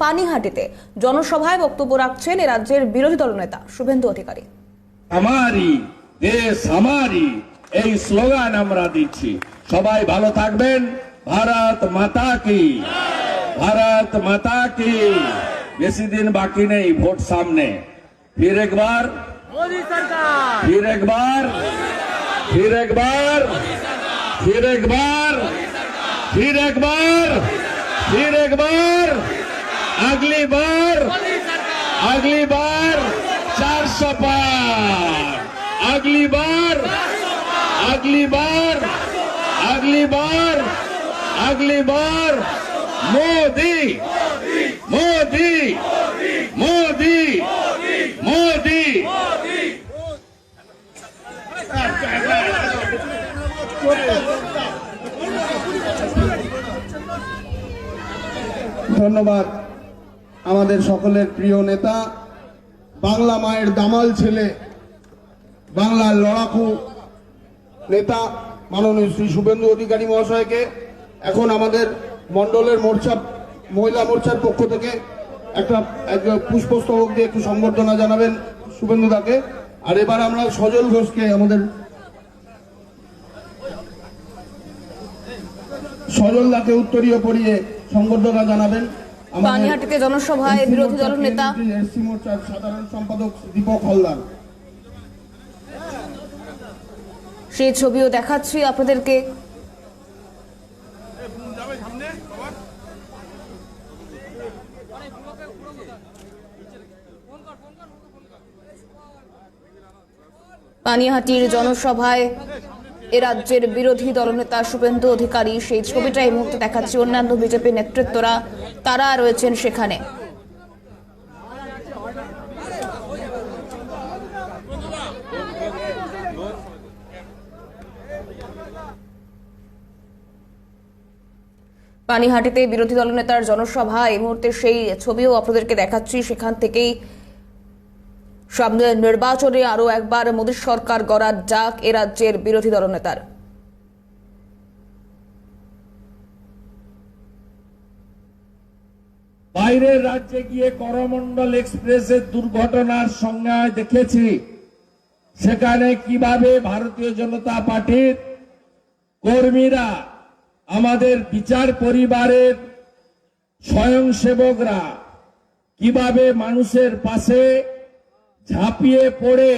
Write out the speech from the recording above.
পানিহাটিতে জনসভায় বক্তব্য রাখছেন এ রাজ্যের বিরোধী দলনেতা শুভেন্দু অধিকারী। আমারি দেশ আমারি এই স্লোগান আমরা দিচ্ছি। সবাই ভালো থাকবেন। ভারত মাতা কি, ভারত মাতা কি। বেশি দিন বাকি নেই, ভোট সামনে। फिर एक बार मोदी सरकार, फिर एक बार, फिर एक बार, फिर एक बार, फिर एक बार, फिर एक बार, अगली बार, अगली बार 400 पार, अगली बार, अगली बार, अगली बार, अगली बार मोदी मोदी मोदी मोदी। ধন্যবাদ আমাদের সকলের প্রিয় নেতা, বাংলা মায়ের দামাল ছেলে, বাংলার লড়াকু নেতা মাননীয় শ্রী শুভেন্দু অধিকারী মহাশয়কে এখন আমাদের মণ্ডলের মহিলা মোর্চার পক্ষ থেকে একটা পুষ্পস্তবক দিয়ে একটু সংবর্ধনা জানাবেন শুভেন্দু দাকে। আর এবার আমরা সজল ঘোষকে আমাদের সজল দাকে উত্তরীয় পরিয়ে সংবর্ধনা জানাবেন। পানিহাটিতে জনসভায় বিরোধী দলনেতা এসসি মোর্চার সাধারণ সম্পাদক দীপক হালদার। সেই ছবিও দেখাচ্ছি আপনাদেরকে। পানিহাটির জনসভায় এ রাজ্যের বিরোধী দলনেতা শুভেন্দু অধিকারী, সেই ছবিটা এই মুহূর্তে দেখাচ্ছি। অন্যান্য বিজেপি নেতৃত্বরা তারা রয়েছেন সেখানে। পানিহাটিতে বিরোধী দলনেতার জনসভা, এই মুহূর্তে সেই ছবিও আপনাদেরকে দেখাচ্ছি। সেখান থেকেই সামনে নির্বাচনে আরো একবার মোদী সরকার গড়ার ডাক এ রাজ্যের বিরোধী দলনেতার। বাইরের রাজ্যে গিয়ে করমণ্ডল এক্সপ্রেসের দুর্ঘটনার সংজ্ঞা দেখেছি। সেখানে কিভাবে ভারতীয় জনতা পার্টির কর্মীরা, আমাদের বিচার পরিবারের স্বয়ংসেবকরা কিভাবে মানুষের পাশে ঝাঁপিয়ে পড়ে